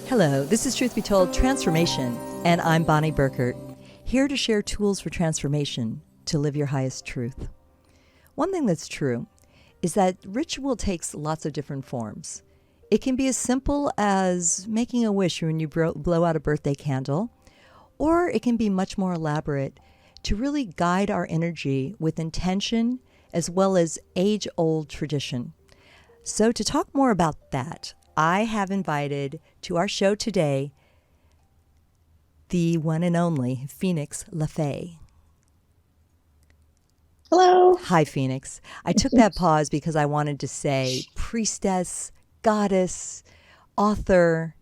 Hello, this is Truth Be Told Transformation, and I'm Bonnie Burkert, here to share tools for transformation to live your highest truth. One thing that's true is that ritual takes lots of different forms. It can be as simple as making a wish when you blow out a birthday candle, or it can be much more elaborate to really guide our energy with intention as well as age-old tradition. So to talk more about that, I have invited to our show today the one and only Phoenix LeFae. Hello. Hi, Phoenix. I took that pause because I wanted to say priestess, goddess, author,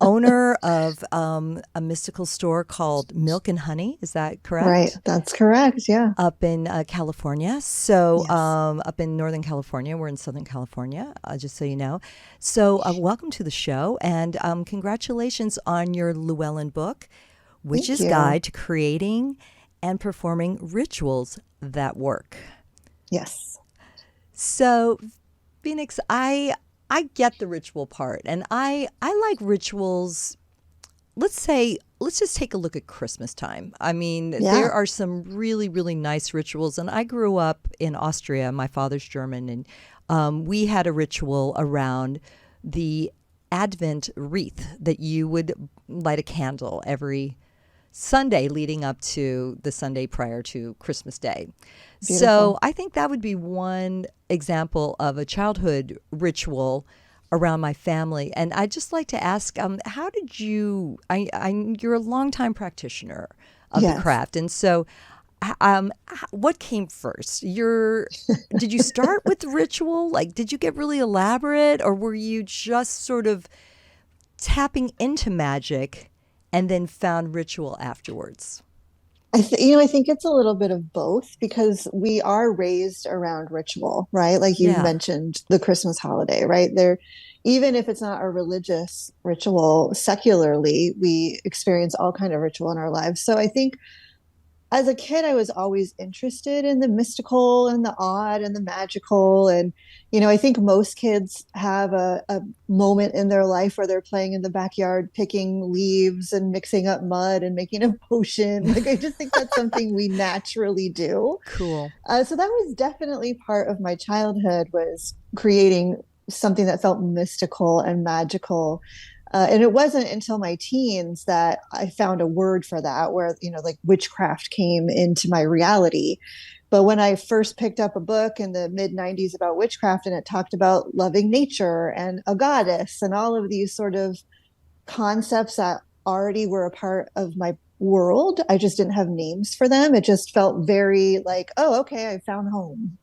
owner of a mystical store called Milk and Honey. Is that correct? Right. That's correct. Yeah. Up in California. So Yes. up in Northern California. We're in Southern California, just so you know. So welcome to the show, and congratulations on your Llewellyn book, Witch's Guide to Creating and Performing Rituals That Work. Yes. So, Phoenix, I get the ritual part, and I like rituals. Let's just take a look at Christmas time. I mean, there are some really, really nice rituals. And I grew up in Austria. My father's German. And we had a ritual around the Advent wreath that you would light a candle every Sunday leading up to the Sunday prior to Christmas Day. Beautiful. So I think that would be one example of a childhood ritual around my family. And I'd just like to ask, how did you, you're a longtime practitioner of the craft. And so what came first? Did you start with the ritual? Like, did you get really elaborate, or were you just sort of tapping into magic and then found ritual afterwards? I think it's a little bit of both, because we are raised around ritual, right? Like you mentioned the Christmas holiday, right? Even if it's not a religious ritual, secularly, we experience all kind of ritual in our lives. So I think as a kid, I was always interested in the mystical and the odd and the magical. And, I think most kids have a moment in their life where they're playing in the backyard, picking leaves and mixing up mud and making a potion. Like, I just think that's something we naturally do. Cool. So that was definitely part of my childhood, was creating something that felt mystical and magical. And it wasn't until my teens that I found a word for that, where, like witchcraft came into my reality. But when I first picked up a book in the mid-90s about witchcraft, and it talked about loving nature and a goddess and all of these sort of concepts that already were a part of my world, I just didn't have names for them. It just felt very like, oh, okay, I found home.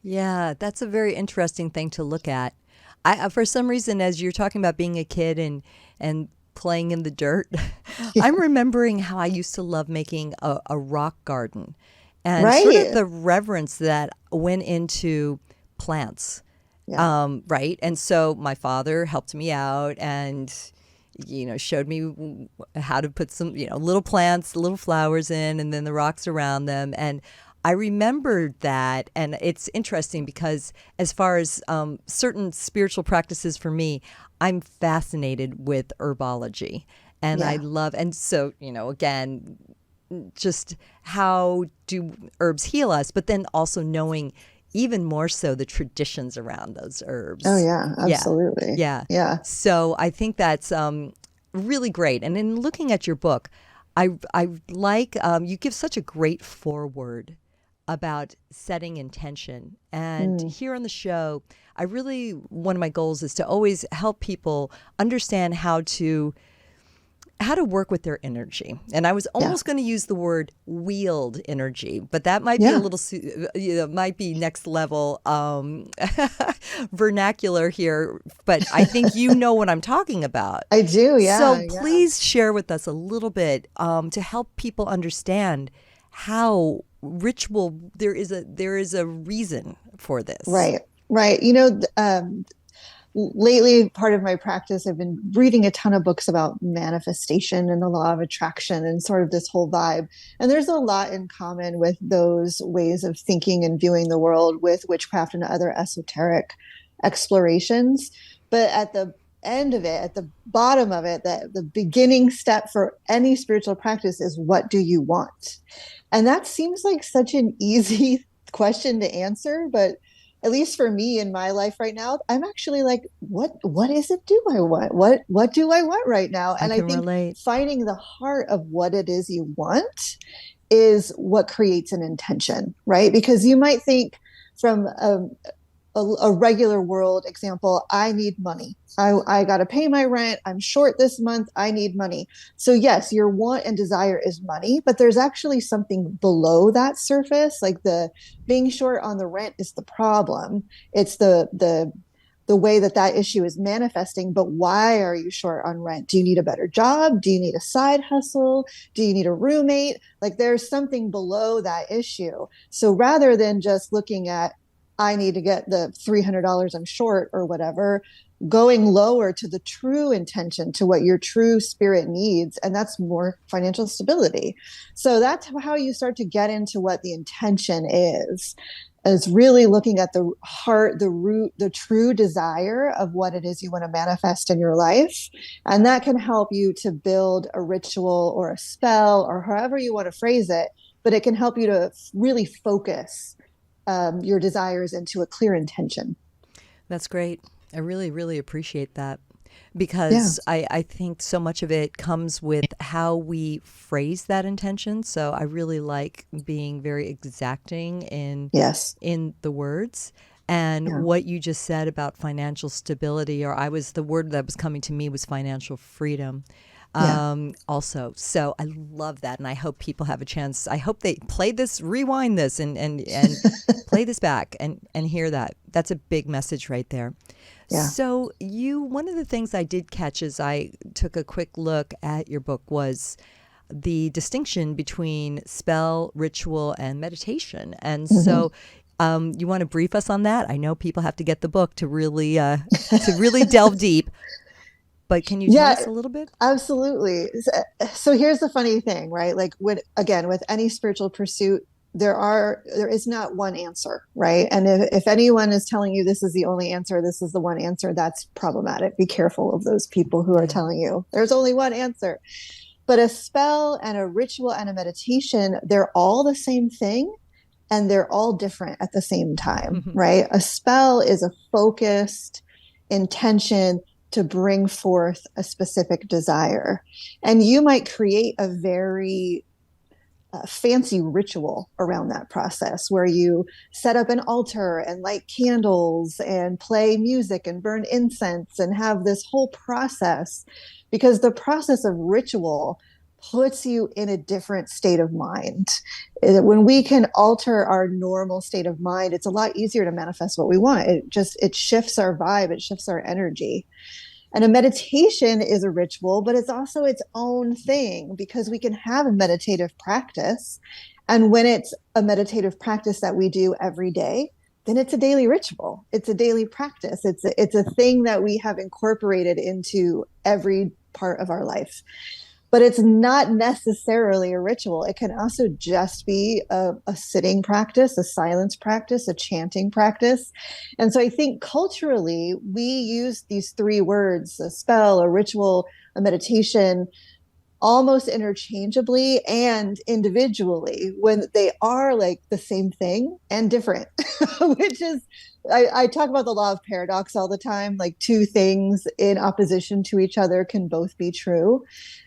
Yeah, that's a very interesting thing to look at. For some reason, as you're talking about being a kid and playing in the dirt, I'm remembering how I used to love making a rock garden, and sort of the reverence that went into plants. Right. And so my father helped me out and, showed me how to put some, little plants, little flowers in, and then the rocks around them. And I remembered that, and it's interesting because as far as certain spiritual practices for me, I'm fascinated with herbology, and I love, and so, again, just how do herbs heal us, but then also knowing even more so the traditions around those herbs. Oh, yeah, absolutely. Yeah. So I think that's really great. And in looking at your book, I like, you give such a great foreword about setting intention. And here on the show, one of my goals is to always help people understand how to work with their energy. And I was almost going to use the word wield energy, but that might be a little, might be next level vernacular here. But I think you know what I'm talking about. I do, yeah. So please share with us a little bit to help people understand how ritual, there is a reason for this. Right. Lately, part of my practice, I've been reading a ton of books about manifestation and the law of attraction and sort of this whole vibe. And there's a lot in common with those ways of thinking and viewing the world with witchcraft and other esoteric explorations. But at the end of it, at the bottom of it, that the beginning step for any spiritual practice is, what do you want? And that seems like such an easy question to answer, but at least for me in my life right now, I'm actually like, what is it do I want? What do I want right now? I And I can think relate. finding the heart of what it is you want is what creates an intention, right? Because you might think from a regular world example, I need money. I got to pay my rent. I'm short this month. I need money. So yes, your want and desire is money, but there's actually something below that surface. Like the being short on the rent is the problem. It's the way that that issue is manifesting. But why are you short on rent? Do you need a better job? Do you need a side hustle? Do you need a roommate? Like there's something below that issue. So rather than just looking at, I need to get the $300 I'm short or whatever, going lower to the true intention, to what your true spirit needs. And that's more financial stability. So that's how you start to get into what the intention is really looking at the heart, the root, the true desire of what it is you want to manifest in your life. And that can help you to build a ritual or a spell or however you want to phrase it, but it can help you to really focus your desires into a clear intention. That's great. I really, really appreciate that Yeah. because I think so much of it comes with how we phrase that intention. So I really like being very exacting Yes. in the words. And Yeah. what you just said about financial stability, or the word that was coming to me was financial freedom. Yeah. Also, so I love that, and I hope people have a chance. I hope they play this, rewind this, and play this back and hear that. That's a big message right there. Yeah. So one of the things I did catch as I took a quick look at your book was the distinction between spell, ritual, and meditation. And Mm-hmm. so you want to brief us on that? I know people have to get the book to really delve deep, but can you tell Yeah, us a little bit? absolutely. So here's the funny thing, right? Like with any spiritual pursuit, there is not one answer, right? And if anyone is telling you this is the only answer, this is the one answer, that's problematic. Be careful of those people who are Yeah. telling you there's only one answer. But a spell and a ritual and a meditation, they're all the same thing, and they're all different at the same time, right? A spell is a focused intention to bring forth a specific desire. And you might create a very fancy ritual around that process where you set up an altar and light candles and play music and burn incense and have this whole process, because the process of ritual puts you in a different state of mind. When we can alter our normal state of mind, it's a lot easier to manifest what we want. It shifts our vibe, it shifts our energy. And a meditation is a ritual, but it's also its own thing, because we can have a meditative practice. And when it's a meditative practice that we do every day, then it's a daily ritual. It's a daily practice. It's a thing that we have incorporated into every part of our life. But it's not necessarily a ritual. It can also just be a sitting practice, a silence practice, a chanting practice. And so I think culturally, we use these three words, a spell, a ritual, a meditation, almost interchangeably and individually, when they are like the same thing and different, which is, I talk about the law of paradox all the time. Like two things in opposition to each other can both be true.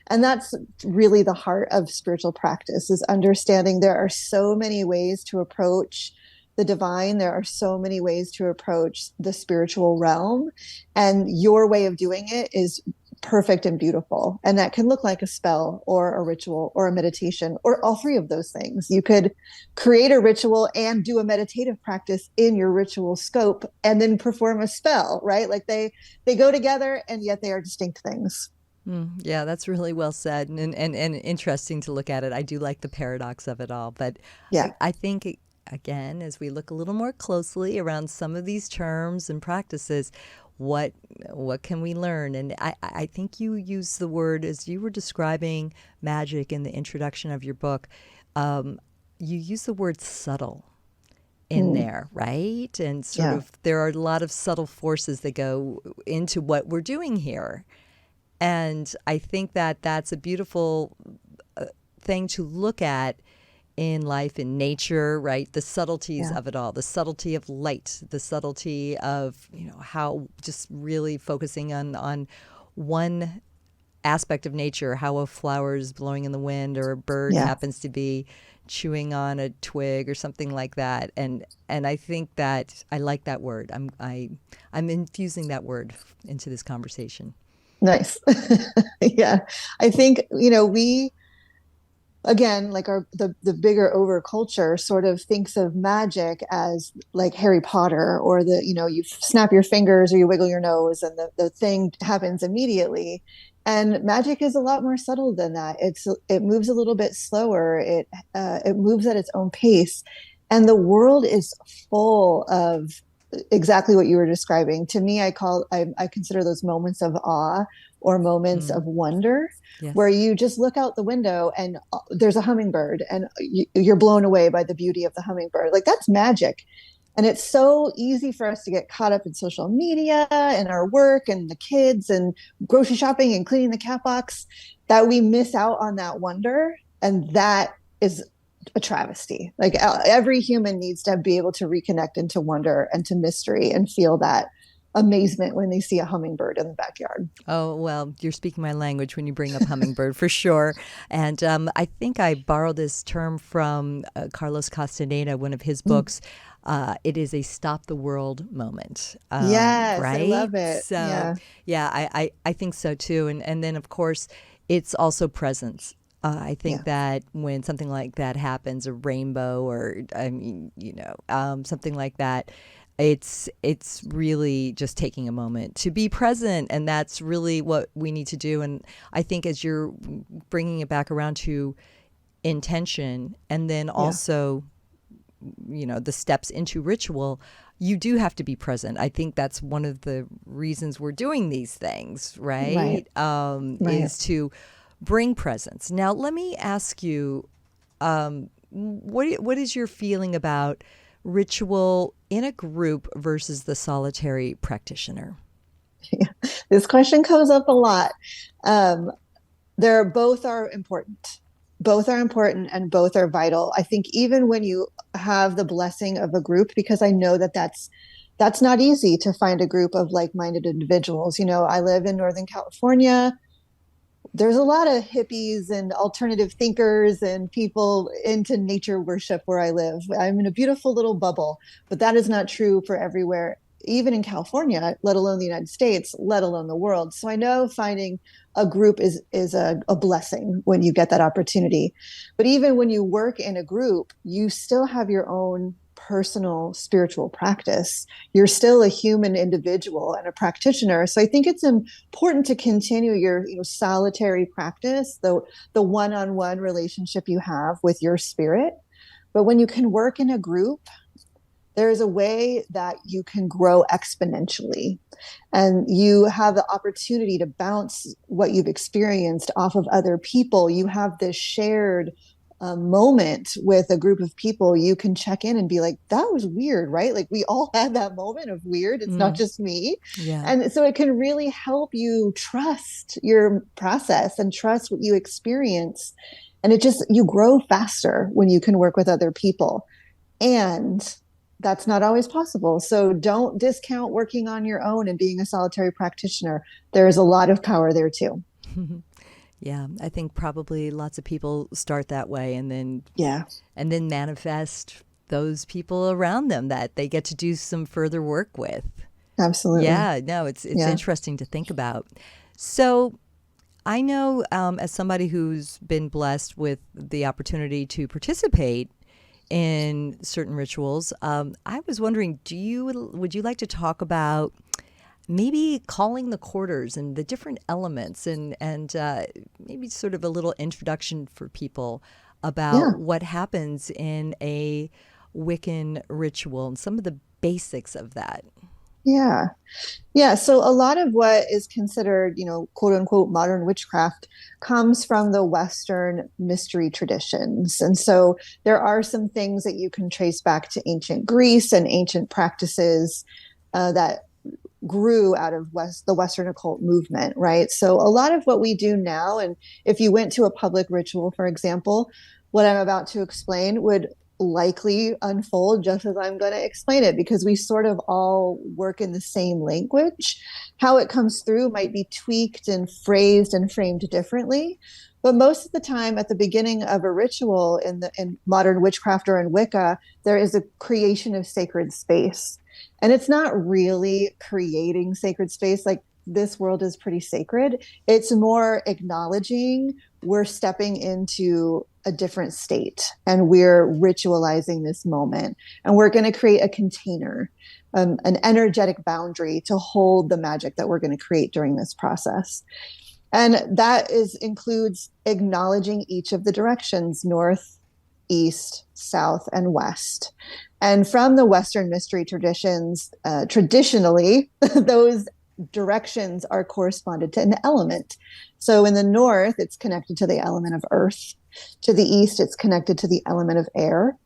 And that's really the heart of spiritual practice, is understanding there are so many ways to approach the divine. There are so many ways to approach the spiritual realm. And your way of doing it is perfect and beautiful. And that can look like a spell or a ritual or a meditation or all three of those things. You could create a ritual and do a meditative practice in your ritual scope and then perform a spell, right? Like they go together, and yet they are distinct things. Yeah, that's really well said, and interesting to look at it. I do like the paradox of it all, but Yeah. I think, again, as we look a little more closely around some of these terms and practices, what what can we learn? And I think you use the word, as you were describing magic in the introduction of your book, you use the word subtle. in there, right? And sort Yeah. of there are a lot of subtle forces that go into what we're doing here. And I think that that's a beautiful thing to look at in life, in nature, right? The subtleties Yeah. of it all, the subtlety of light, the subtlety of, how just really focusing on one aspect of nature, how a flower is blowing in the wind or a bird Yeah. happens to be chewing on a twig or something like that. And I think that I like that word. I'm infusing that word into this conversation. Nice. Yeah. I think, we, again, like the bigger over culture sort of thinks of magic as like Harry Potter, or you snap your fingers or you wiggle your nose and the thing happens immediately. And magic is a lot more subtle than that. It moves a little bit slower. It moves at its own pace. And the world is full of exactly what you were describing. To me, I consider those moments of awe or moments of wonder, where Yes. you just look out the window and there's a hummingbird, and you're blown away by the beauty of the hummingbird. Like, that's magic. And it's so easy for us to get caught up in social media and our work and the kids and grocery shopping and cleaning the cat box, that we miss out on that wonder. And that is a travesty. Like, every human needs to be able to reconnect into wonder and to mystery and feel that amazement when they see a hummingbird in the backyard. Oh, well, you're speaking my language when you bring up hummingbird for sure. And I think I borrowed this term from Carlos Castaneda, one of his books. It is a stop the world moment, Yes, I right? love it. So, Yeah. yeah, I think so too. And then, of course, it's also presence. I Yeah. think that when something like that happens, a rainbow or, I mean, something like that, it's really just taking a moment to be present, and that's really what we need to do. And I think as you're bringing it back around to intention, and then Yeah. also the steps into ritual, you do have to be present. I think that's one of the reasons we're doing these things, Right. right? Right. Is to bring presence. Now let me ask you, what is your feeling about ritual in a group versus the solitary practitioner? This question comes up a lot. Um, they're both are important. Both are important and both are vital. I think even when you have the blessing of a group, because I know that that's not easy to find a group of like-minded individuals. I live in Northern California. There's a lot of hippies and alternative thinkers and people into nature worship where I live. I'm in a beautiful little bubble, but that is not true for everywhere, even in California, let alone the United States, let alone the world. So I know finding a group is a blessing when you get that opportunity. But even when you work in a group, you still have your own personal spiritual practice. You're still a human individual and a practitioner. So I think it's important to continue your solitary practice, the one-on-one relationship you have with your spirit. But when you can work in a group, there's a way that you can grow exponentially, and you have the opportunity to bounce what you've experienced off of other people. You have this shared moment with a group of people. You can check in and be like, that was weird, right? Like, we all had that moment of weird. It's not just me. Yeah. And so it can really help you trust your process and trust what you experience. And you grow faster when you can work with other people. And that's not always possible. So don't discount working on your own and being a solitary practitioner. There's a lot of power there too. Yeah, I think probably lots of people start that way, and then Yeah, manifest those people around them that they get to do some further work with. absolutely. Yeah, no, it's Yeah. interesting to think about. So I know, as somebody who's been blessed with the opportunity to participate in certain rituals, I was wondering, would you like to talk about maybe calling the quarters and the different elements, and maybe sort of a little introduction for people Yeah. about what happens in a Wiccan ritual and some of the basics of that? Yeah. Yeah, so a lot of what is considered, quote unquote, modern witchcraft comes from the Western mystery traditions. And so there are some things that you can trace back to ancient Greece and ancient practices that grew out of the Western occult movement, right? So a lot of what we do now, and if you went to a public ritual, for example, what I'm about to explain would likely unfold just as I'm going to explain it, because we sort of all work in the same language. How it comes through might be tweaked and phrased and framed differently. But most of the time, at the beginning of a ritual in modern witchcraft or in Wicca, there is a creation of sacred space. And it's not really creating sacred space. Like, this world is pretty sacred. It's more acknowledging we're stepping into a different state and we're ritualizing this moment. And we're going to create a container, an energetic boundary to hold the magic that we're going to create during this process. And that includes acknowledging each of the directions: north, east, south, and west. And from the Western mystery traditions, traditionally, those directions are corresponded to an element. So in the north, it's connected to the element of earth. To the east, it's connected to the element of air.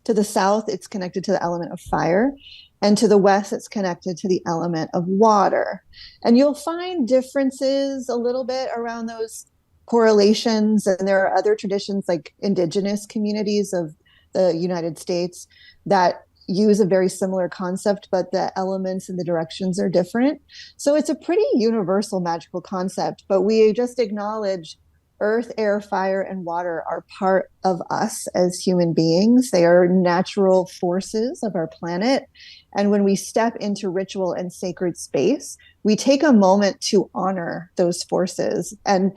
To the south, it's connected to the element of fire. And to the west, it's connected to the element of water. And you'll find differences a little bit around those correlations. And there are other traditions, like indigenous communities of the United States, that use a very similar concept, but the elements and the directions are different. So it's a pretty universal magical concept, but we just acknowledge earth, air, fire, and water are part of us as human beings. They are natural forces of our planet. And when we step into ritual and sacred space, we take a moment to honor those forces and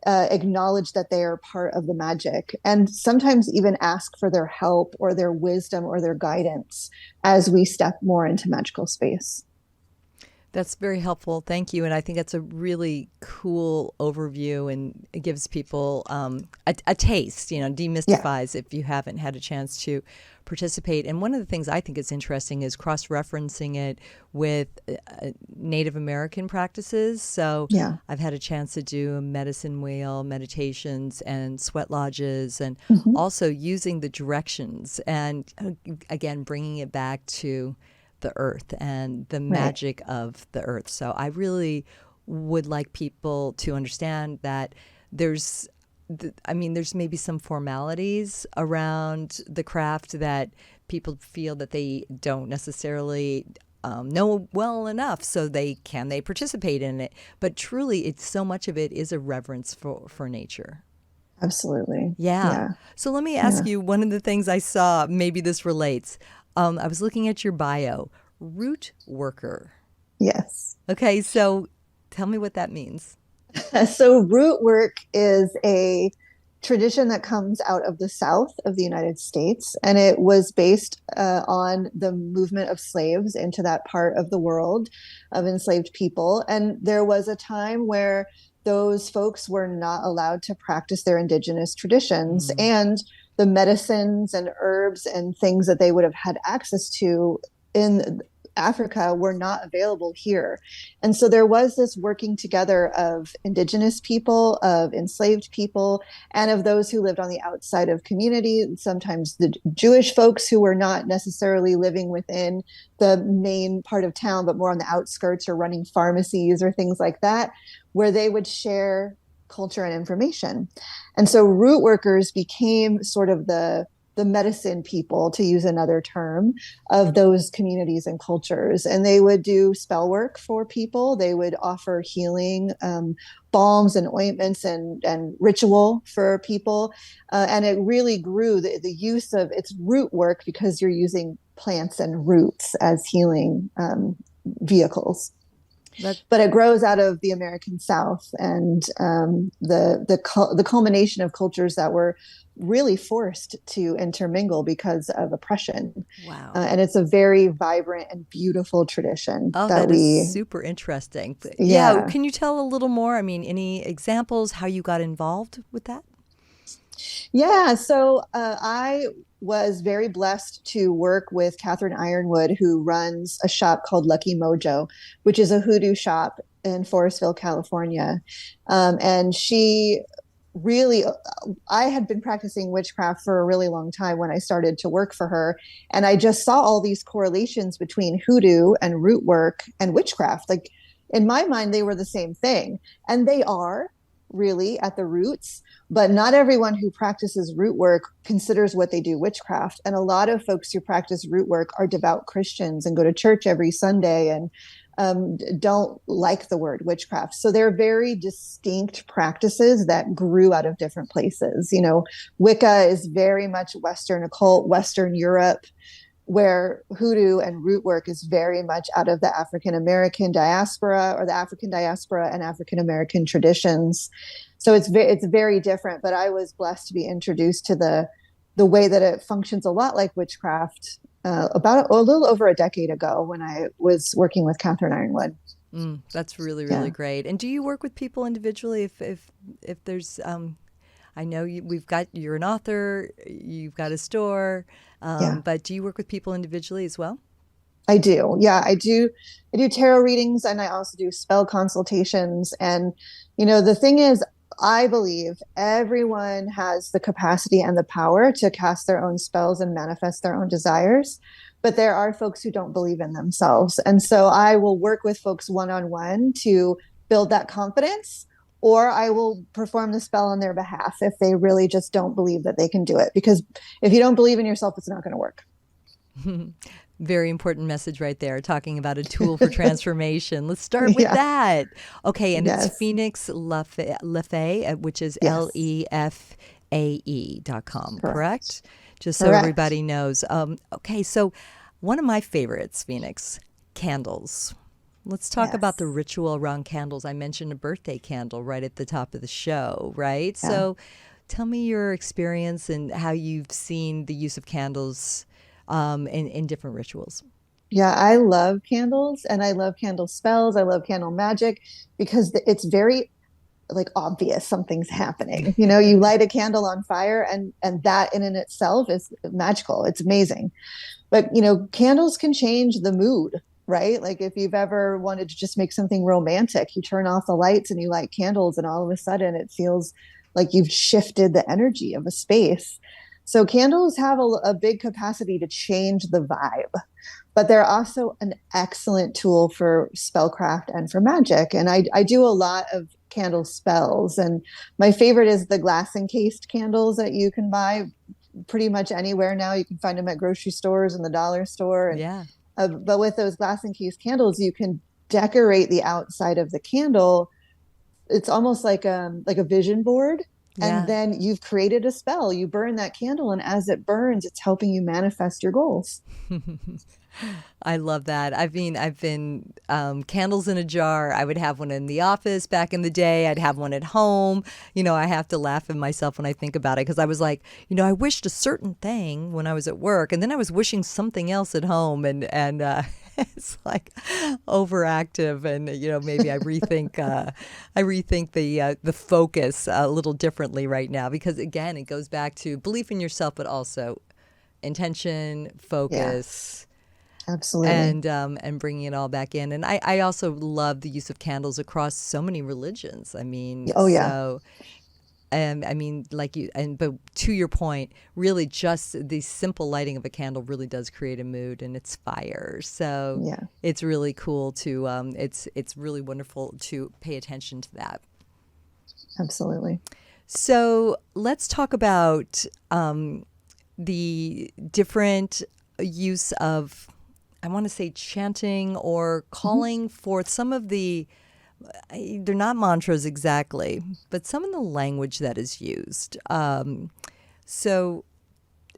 acknowledge that they are part of the magic, and sometimes even ask for their help or their wisdom or their guidance as we step more into magical space. That's very helpful. Thank you. And I think that's a really cool overview, and it gives people a taste, demystifies if you haven't had a chance to participate. And one of the things I think is interesting is cross-referencing it with Native American practices. So I've had a chance to do medicine wheel meditations and sweat lodges, and also using the directions and, again, bringing it back to the earth and the magic of the earth. So I really would like people to understand that there's maybe some formalities around the craft that people feel that they don't necessarily know well enough, so they participate in it. But truly, it's so much of it is a reverence for nature. Absolutely. Yeah. So let me ask you, one of the things I saw, maybe this relates. I was looking at your bio, root worker. Yes. Okay, so tell me what that means. So root work is a tradition that comes out of the South of the United States, and it was based on the movement of slaves into that part of the world of enslaved people. And there was a time where those folks were not allowed to practice their indigenous traditions, and the medicines and herbs and things that they would have had access to in Africa were not available here. And so there was this working together of indigenous people, of enslaved people, and of those who lived on the outside of community, sometimes the Jewish folks who were not necessarily living within the main part of town, but more on the outskirts or running pharmacies or things like that, where they would share culture and information. And so root workers became sort of the medicine people, to use another term, of those communities and cultures. And they would do spell work for people. They would offer healing, balms and ointments and ritual for people. And it really grew, the use of its root work, because you're using plants and roots as healing vehicles. But it grows out of the American South and the culmination of cultures that were really forced to intermingle because of oppression. Wow. And it's a very vibrant and beautiful tradition. Oh, that is super interesting. Yeah. Can you tell a little more? I mean, any examples, how you got involved with that? Yeah, so I was very blessed to work with Catherine Ironwood, who runs a shop called Lucky Mojo, which is a hoodoo shop in Forestville, California. And she really, I had been practicing witchcraft for a really long time when I started to work for her. And I just saw all these correlations between hoodoo and root work and witchcraft. Like in my mind, they were the same thing. And they are really at the roots, but not everyone who practices root work considers what they do witchcraft. And a lot of folks who practice root work are devout Christians and go to church every Sunday and don't like the word witchcraft. So they're very distinct practices that grew out of different places. You know, Wicca is very much Western occult, Western Europe, where hoodoo and root work is very much out of the African American diaspora, or the African diaspora and African American traditions. So it's very different. But I was blessed to be introduced to the way that it functions a lot like witchcraft about a little over a decade ago when I was working with Catherine Ironwood. That's really, really Yeah, great. And do you work with people individually? If there's, I know you're an author, you've got a store, yeah. but do you work with people individually as well? I do. Yeah, I do. I do tarot readings and I also do spell consultations. And, you know, the thing is, I believe everyone has the capacity and the power to cast their own spells and manifest their own desires. But there are folks who don't believe in themselves. And so I will work with folks one on one to build that confidence, or I will perform the spell on their behalf if they really just don't believe that they can do it. Because if you don't believe in yourself, it's not going to work. Very important message right there, talking about a tool for transformation. Let's start with Yeah. that. Okay, and it's Yes. Phoenix LeFae, which is Yes. LEFAE.com, Correct. correct? Just so Correct. everybody knows. Okay, so one of my favorites, Phoenix, candles. Let's talk about the Yes. ritual around candles. I mentioned a birthday candle right at the top of the show, right? Yeah. So tell me your experience and how you've seen the use of candles in different rituals. Yeah. I love candles and I love candle spells. I love candle magic because it's very like obvious something's happening. You know, you light a candle on fire and that in and itself is magical. It's amazing. But, you know, candles can change the mood, right? Like if you've ever wanted to just make something romantic, you turn off the lights and you light candles, and all of a sudden it feels like you've shifted the energy of a space. So candles have a big capacity to change the vibe, but they're also an excellent tool for spellcraft and for magic. And I do a lot of candle spells, and my favorite is the glass encased candles that you can buy pretty much anywhere now. You can find them at grocery stores and the dollar store. And Yeah. but with those glass encased candles, you can decorate the outside of the candle. It's almost like a vision board. And Yeah. then you've created a spell. You burn that candle, and as it burns, it's helping you manifest your goals. I love that. I've been candles in a jar. I would have one in the office back in the day. I'd have one at home. You know, I have to laugh at myself when I think about it because I was like, you know, I wished a certain thing when I was at work, and then I was wishing something else at home, and it's like overactive. And you know, maybe I rethink the focus a little differently right now because again, it goes back to belief in yourself, but also intention, Yeah, focus, absolutely. and bringing it all back in. And I also love the use of candles across so many religions. I mean, Oh, yeah. so I mean, like you, and but to your point, really, just the simple lighting of a candle really does create a mood, and it's fire. So Yeah, it's really cool to it's really wonderful to pay attention to that. absolutely. So let's talk about the different use of, I want to say, chanting or Mhm. calling forth some of the, they're not mantras exactly, but some of the language that is used. So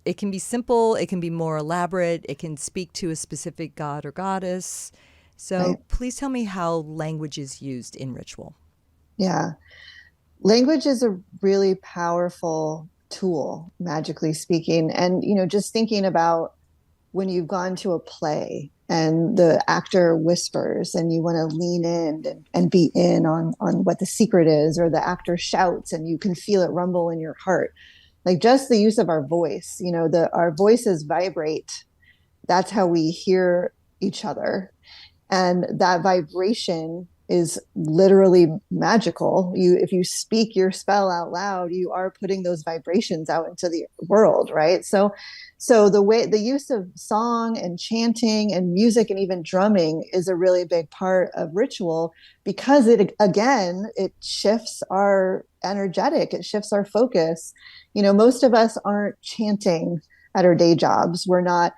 it can be simple, it can be more elaborate, it can speak to a specific god or goddess. Right. So please tell me how language is used in ritual. Yeah. Language is a really powerful tool, magically speaking. And, you know, just thinking about when you've gone to a play and the actor whispers and you want to lean in and be in on what the secret is, or the actor shouts and you can feel it rumble in your heart. like just the use of our voice, our voices vibrate. That's how we hear each other. And that vibration is literally magical. If you speak your spell out loud, you are putting those vibrations out into the world, right? So the use of song and chanting and music and even drumming is a really big part of ritual, because it shifts our energetic, it shifts our focus. Most of us aren't chanting at our day jobs. We're not,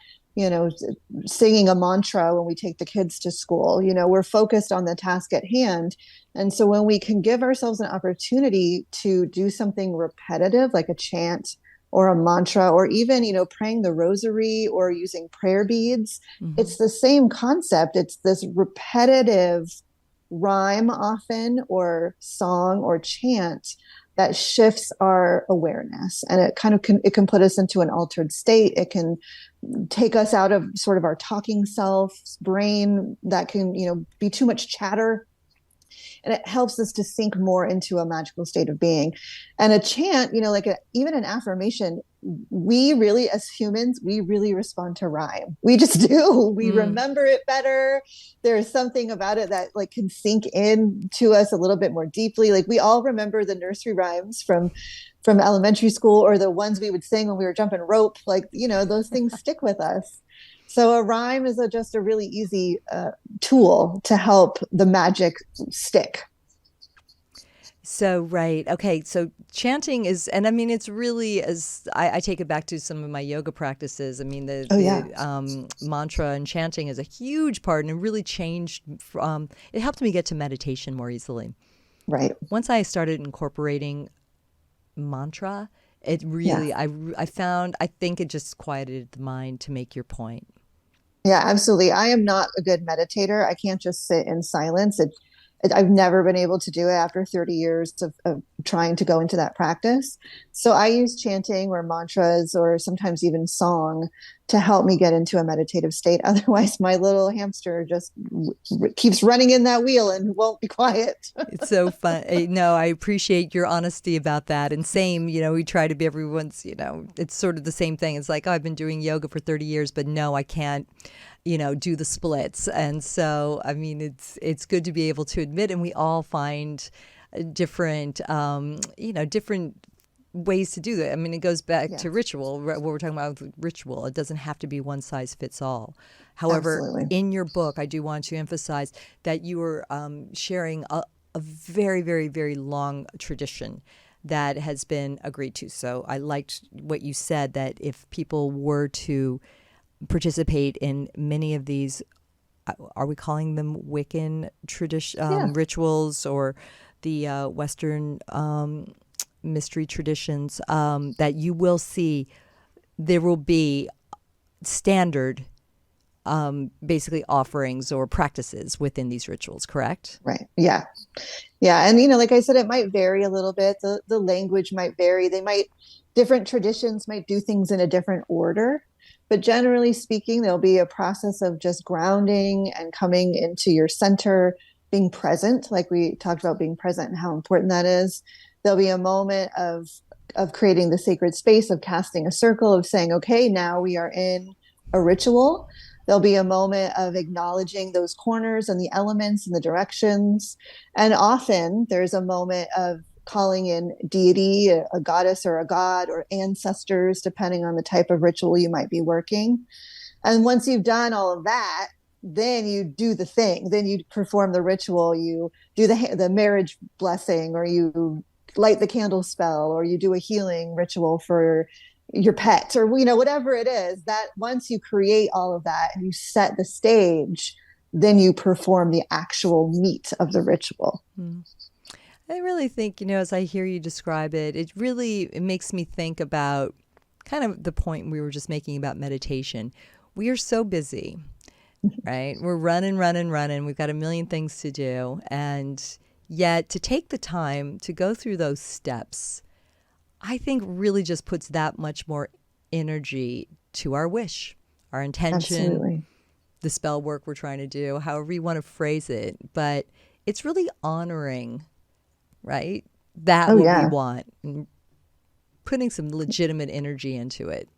singing a mantra when we take the kids to school. We're focused on the task at hand. And so when we can give ourselves an opportunity to do something repetitive, like a chant or a mantra, or even, praying the rosary or using prayer beads, it's the same concept. It's this repetitive rhyme often, or song or chant, that shifts our awareness, and it can put us into an altered state. It can take us out of sort of our talking self's brain that can, be too much chatter. And it helps us to sink more into a magical state of being. And a chant, even an affirmation, we really, as humans, we really respond to rhyme. We just do. We remember it better. There's something about it that can sink in to us a little bit more deeply. Like, we all remember the nursery rhymes from elementary school, or the ones we would sing when we were jumping rope. Those things stick with us. So a rhyme is just a really easy tool to help the magic stick. So, right. Okay. So chanting is, and I mean, it's really, as I take it back to some of my yoga practices. I mean, the mantra and chanting is a huge part, and it really changed it helped me get to meditation more easily. Right. Once I started incorporating mantra, it really, I think it just quieted the mind, to make your point. Yeah, absolutely. I am not a good meditator. I can't just sit in silence. I've never been able to do it after 30 years of trying to go into that practice. So I use chanting or mantras, or sometimes even song, to help me get into a meditative state. Otherwise, my little hamster just keeps running in that wheel and won't be quiet. It's so fun. No, I appreciate your honesty about that. And same, we try to be everyone's, it's sort of the same thing. It's like, oh, I've been doing yoga for 30 years, but no, I can't, do the splits. And so, I mean, it's good to be able to admit, and we all find different, different ways to do that. I mean, it goes back to ritual, what we're talking about with ritual. It doesn't have to be one size fits all. However, Absolutely. In your book, I do want to emphasize that you were sharing a very, very, very long tradition that has been agreed to. So I liked what you said, that if people were to participate in many of these, are we calling them Wiccan rituals, or the Western mystery traditions, that you will see there will be standard basically offerings or practices within these rituals, correct? Right. Yeah. Yeah. And, like I said, it might vary a little bit. The language might vary. Different traditions might do things in a different order. But generally speaking, there'll be a process of just grounding and coming into your center, being present, like we talked about being present and how important that is. There'll be a moment of creating the sacred space, of casting a circle, of saying, okay, now we are in a ritual. There'll be a moment of acknowledging those corners and the elements and the directions. And often there's a moment of calling in deity, a goddess or a god, or ancestors, depending on the type of ritual you might be working. And once you've done all of that, then you do the thing. Then you perform the ritual. You do the marriage blessing, or you light the candle spell, or you do a healing ritual for your pet, or whatever it is. That once you create all of that and you set the stage, then you perform the actual meat of the ritual. I really think, as I hear you describe it, it makes me think about kind of the point we were just making about meditation. We are so busy, right? We're running. We've got a million things to do. And yet to take the time to go through those steps, I think really just puts that much more energy to our wish, our intention, Absolutely. the spell work we're trying to do, however you want to phrase it. But it's really honoring, right? That what we want, and putting some legitimate energy into it.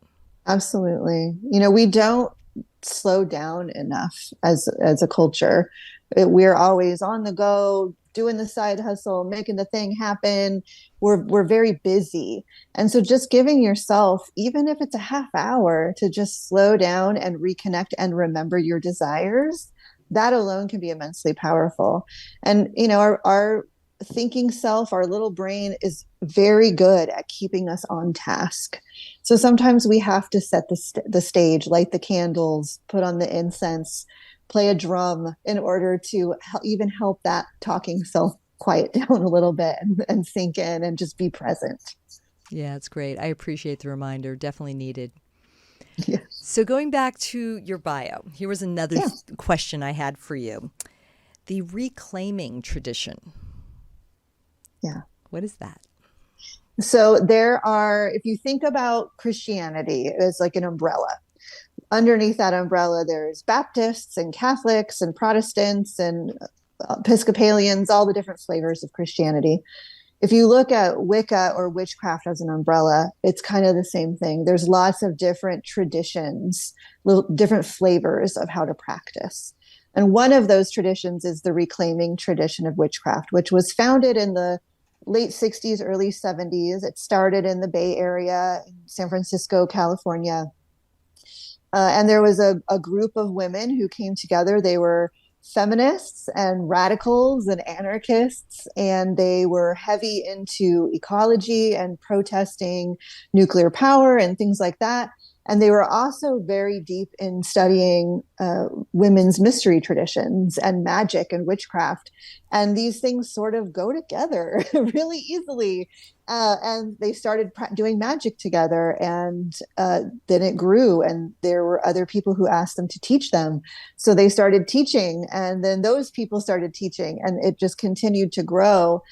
Absolutely. We don't slow down enough as a culture. We're always on the go, doing the side hustle, making the thing happen. We're very busy. And so just giving yourself, even if it's a half hour, to just slow down and reconnect and remember your desires, that alone can be immensely powerful. And our thinking self, our little brain, is very good at keeping us on task. So sometimes we have to set the stage, light the candles, put on the incense, play a drum in order to even help that talking self quiet down a little bit and sink in and just be present. Yeah, it's great. I appreciate the reminder. Definitely needed. Yeah. So going back to your bio, here was another question I had for you. The reclaiming tradition. Yeah. What is that? So if you think about Christianity as like an umbrella, underneath that umbrella, there's Baptists and Catholics and Protestants and Episcopalians, all the different flavors of Christianity. If you look at Wicca or witchcraft as an umbrella, it's kind of the same thing. There's lots of different traditions, different flavors of how to practice. And one of those traditions is the reclaiming tradition of witchcraft, which was founded in the late 60s, early 70s. It started in the Bay Area, in San Francisco, California. And there was a group of women who came together. They were feminists and radicals and anarchists, and they were heavy into ecology and protesting nuclear power and things like that. And they were also very deep in studying women's mystery traditions and magic and witchcraft. And these things sort of go together really easily. And they started doing magic together, and then it grew, and there were other people who asked them to teach them. So they started teaching, and then those people started teaching, and it just continued to grow.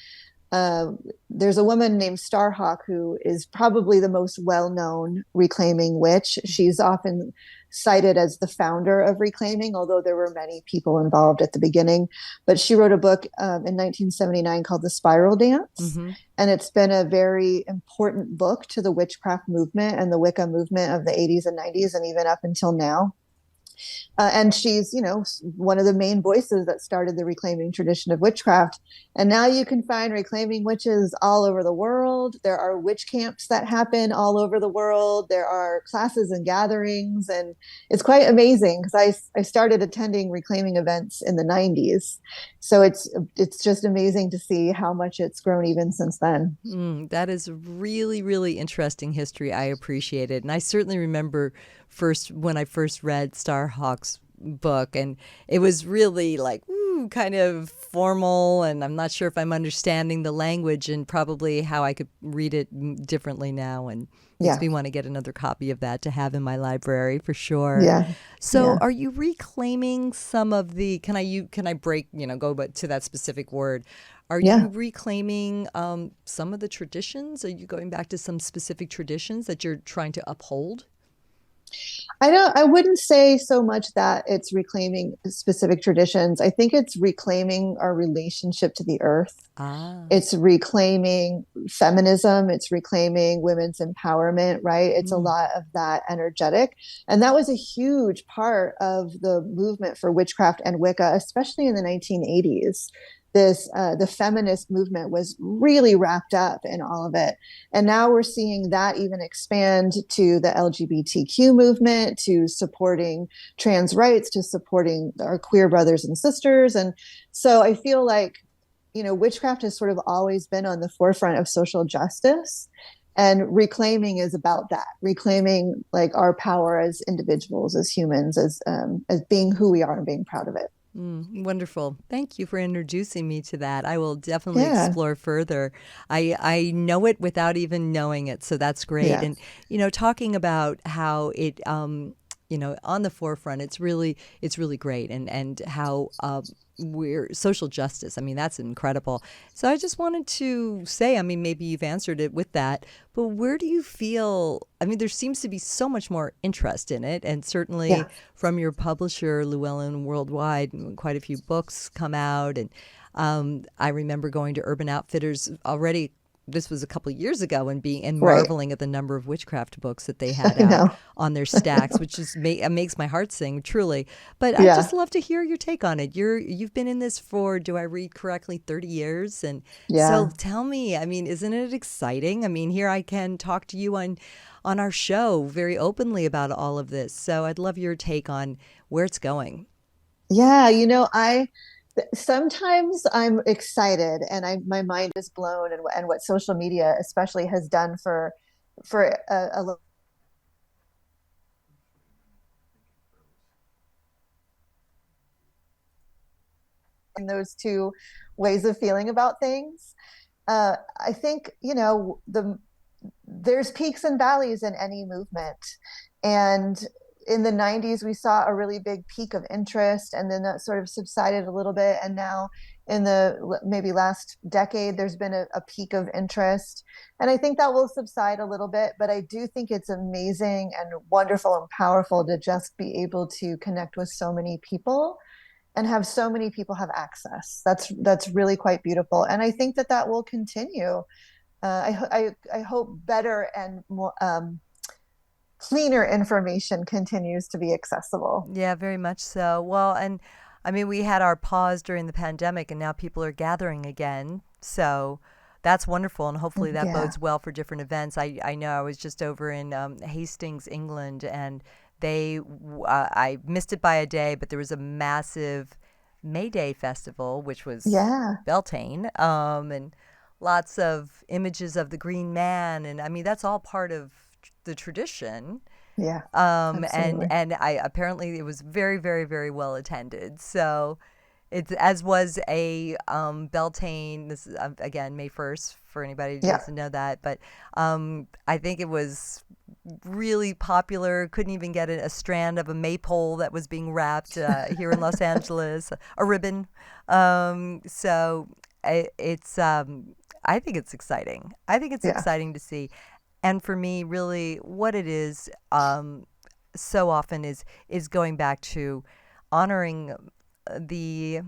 There's a woman named Starhawk who is probably the most well-known reclaiming witch. She's often cited as the founder of reclaiming, although there were many people involved at the beginning. But she wrote a book in 1979 called The Spiral Dance. Mm-hmm. And it's been a very important book to the witchcraft movement and the Wicca movement of the 80s and 90s, and even up until now. And she's, one of the main voices that started the reclaiming tradition of witchcraft. And now you can find reclaiming witches all over the world. There are witch camps that happen all over the world. There are classes and gatherings. And it's quite amazing because I started attending reclaiming events in the 90s. So it's just amazing to see how much it's grown even since then. That is really, really interesting history. I appreciate it. And I certainly remember when I first read Starhawk's book, and it was really like kind of formal, and I'm not sure if I'm understanding the language and probably how I could read it differently now, and makes me want to get another copy of that to have in my library for sure. So are you reclaiming some of the can I break go to that specific word? Are you reclaiming some of the traditions? Are you going back to some specific traditions that you're trying to uphold? I wouldn't say so much that it's reclaiming specific traditions. I think it's reclaiming our relationship to the earth. It's reclaiming feminism. It's reclaiming women's empowerment, right? It's a lot of that energetic. And that was a huge part of the movement for witchcraft and Wicca, especially in the 1980s. The feminist movement was really wrapped up in all of it. And now we're seeing that even expand to the LGBTQ movement, to supporting trans rights, to supporting our queer brothers and sisters. And so I feel like, witchcraft has sort of always been on the forefront of social justice. And reclaiming is about that, reclaiming like our power as individuals, as humans, as being who we are and being proud of it. Wonderful. Thank you for introducing me to that. I will definitely explore further. I know it without even knowing it, so that's great. And, talking about how it, on the forefront, it's really great. And how we're social justice. I mean, that's incredible. So I just wanted to say, maybe you've answered it with that, but where do you feel, there seems to be so much more interest in it. And certainly from your publisher, Llewellyn Worldwide, quite a few books come out. And I remember going to Urban Outfitters already this was a couple of years ago, and being and Right. marveling at the number of witchcraft books that they had I out know. on their stacks, which just makes my heart sing, truly. But I Yeah. just love to hear your take on it. You've been in this for, do I read correctly, 30 years, and so Yeah. tell me. I mean, isn't it exciting? I mean, here I can talk to you on our show very openly about all of this. So I'd love your take on where it's going. Yeah. I sometimes I'm excited and my mind is blown, and what social media especially has done for in those two ways of feeling about things. I think, there's peaks and valleys in any movement. And in the 90s, we saw a really big peak of interest, and then that sort of subsided a little bit. And now, in the maybe last decade, there's been a peak of interest. And I think that will subside a little bit. But I do think it's amazing and wonderful and powerful to just be able to connect with so many people and have so many people have access. That's really quite beautiful. And I think that that will continue. I hope better and more cleaner information continues to be accessible. Yeah, very much so. Well, and I mean, we had our pause during the pandemic, and now people are gathering again. So that's wonderful, and hopefully that Yeah. bodes well for different events. I know I was just over in Hastings, England, and I missed it by a day, but there was a massive May Day festival, which was Yeah. Beltane, and lots of images of the Green Man, and I mean that's all part of the tradition. Yeah. And Absolutely. I apparently it was very, very, very well attended. So it's as was a Beltane. This is again May 1st for anybody who Yeah. doesn't know that, but I think it was really popular. Couldn't even get a strand of a maypole that was being wrapped here in Los Angeles, a ribbon. So it's I think it's exciting. I think it's Yeah. exciting to see. And for me, really, what it is so often is going back to honoring the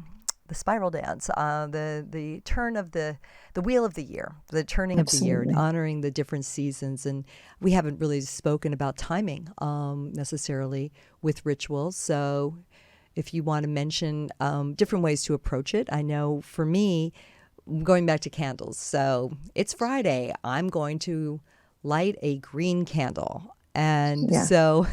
the spiral dance, the turn of the wheel of the year, the turning of the year, and Absolutely. honoring the different seasons. And we haven't really spoken about timing necessarily with rituals. So if you want to mention different ways to approach it, I know for me, going back to candles. So it's Friday. I'm going to light a green candle. And Yeah. so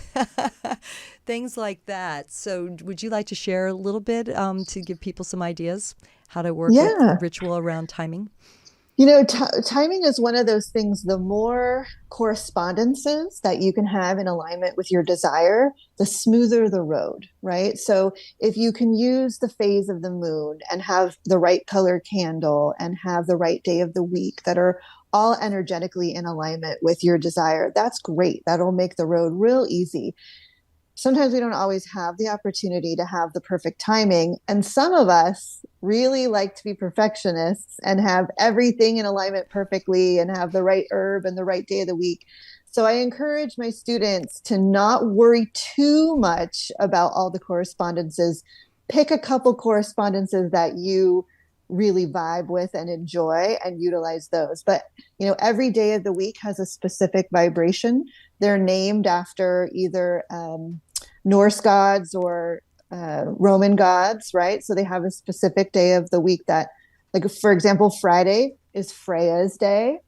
things like that. So, would you like to share a little bit to give people some ideas how to work with Yeah. ritual around timing? Timing is one of those things. The more correspondences that you can have in alignment with your desire, the smoother the road, right? So if you can use the phase of the moon and have the right color candle and have the right day of the week that are all energetically in alignment with your desire, that's great. That'll make the road real easy. Sometimes we don't always have the opportunity to have the perfect timing. And some of us really like to be perfectionists and have everything in alignment perfectly and have the right herb and the right day of the week. So I encourage my students to not worry too much about all the correspondences. Pick a couple correspondences that you really vibe with and enjoy and utilize those. But, every day of the week has a specific vibration. They're named after either Norse gods or Roman gods, right? So they have a specific day of the week that, like, for example, Friday is Freya's day.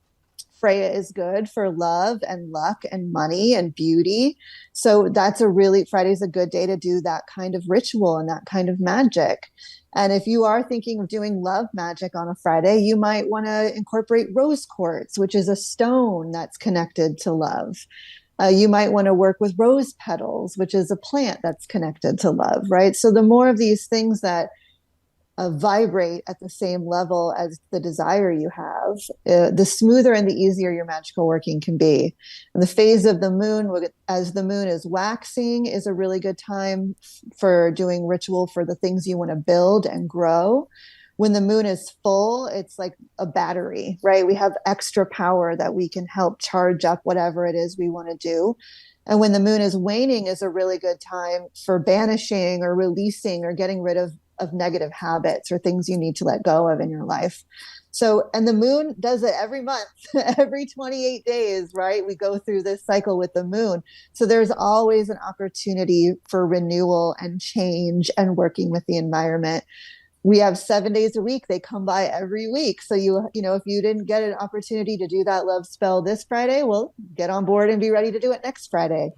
Freya is good for love and luck and money and beauty. So Friday's a good day to do that kind of ritual and that kind of magic. And if you are thinking of doing love magic on a Friday, you might want to incorporate rose quartz, which is a stone that's connected to love. You might want to work with rose petals, which is a plant that's connected to love, right? So the more of these things that vibrate at the same level as the desire you have, the smoother and the easier your magical working can be. And the phase of the moon, as the moon is waxing, is a really good time for doing ritual for the things you want to build and grow. When the moon is full, it's like a battery, right? We have extra power that we can help charge up whatever it is we want to do. And when the moon is waning is a really good time for banishing or releasing or getting rid of of negative habits or things you need to let go of in your life. So, and the moon does it every month, every 28 days, right? We go through this cycle with the moon. So there's always an opportunity for renewal and change and working with the environment. We have 7 days a week. They come by every week. So if you didn't get an opportunity to do that love spell this Friday, well, get on board and be ready to do it next Friday.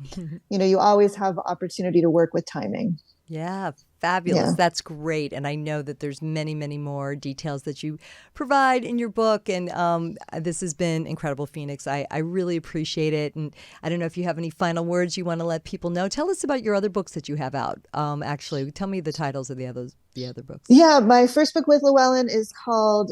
You always have opportunity to work with timing. Yeah, fabulous. Yeah. That's great. And I know that there's many, many more details that you provide in your book. And this has been incredible, Phoenix. I really appreciate it. And I don't know if you have any final words you want to let people know. Tell us about your other books that you have out. Actually, tell me the titles of the other books. Yeah, my first book with Llewellyn is called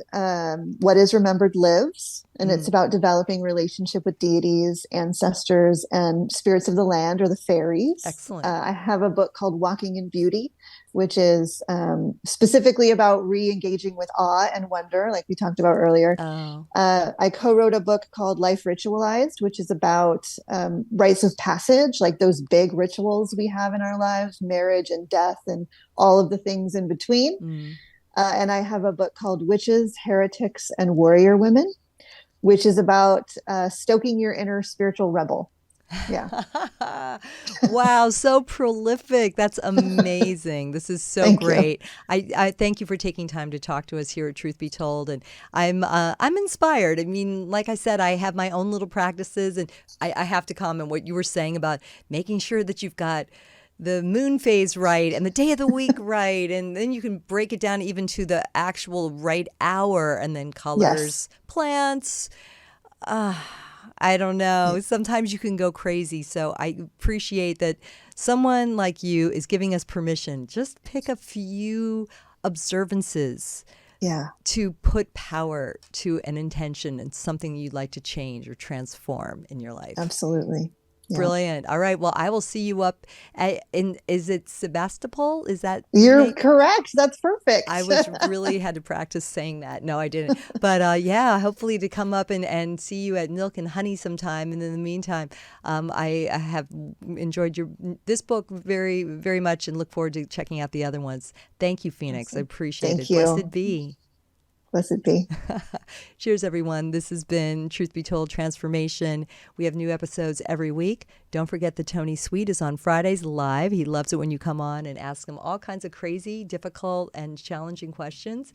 What is Remembered Lives. And it's about developing relationship with deities, ancestors, and spirits of the land, or the fairies. Excellent. I have a book called Walking in Beauty, which is specifically about re-engaging with awe and wonder, like we talked about earlier. Oh. I co-wrote a book called Life Ritualized, which is about rites of passage, like those big rituals we have in our lives, marriage and death and all of the things in between. And I have a book called Witches, Heretics, and Warrior Women, which is about stoking your inner spiritual rebel. Yeah. Wow, so prolific. That's amazing. This is so Thank great. I thank you for taking time to talk to us here at Truth Be Told, and I'm inspired. I mean, like I said, I have my own little practices, and I have to comment what you were saying about making sure that you've got the moon phase right and the day of the week right, and then you can break it down even to the actual right hour, and then colors, plants. I don't know. Sometimes you can go crazy. So I appreciate that someone like you is giving us permission. Just pick a few observances to put power to an intention and something you'd like to change or transform in your life. Absolutely. Yeah. Brilliant. All right. Well, I will see you up is it Sebastopol? Is that? You're correct. That's perfect. I really had to practice saying that. No, I didn't. But hopefully to come up and see you at Milk and Honey sometime. And in the meantime, I have enjoyed this book very, very much and look forward to checking out the other ones. Thank you, Phoenix. Awesome. I appreciate it. Thank you. Blessed be. Blessed be. Cheers, everyone. This has been Truth Be Told Transformation. We have new episodes every week. Don't forget that Tony Sweet is on Fridays live. He loves it when you come on and ask him all kinds of crazy, difficult, and challenging questions.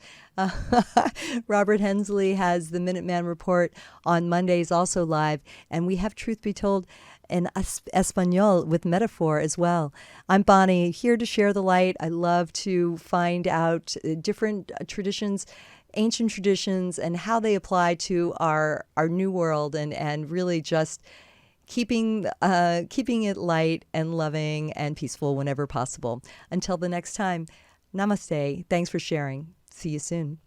Robert Hensley has the Minuteman Report on Mondays, also live. And we have Truth Be Told in Espanol with metaphor as well. I'm Bonnie, here to share the light. I love to find out different traditions, ancient traditions, and how they apply to our new world, and really just keeping it light and loving and peaceful whenever possible. Until the next time, namaste. Thanks for sharing. See you soon.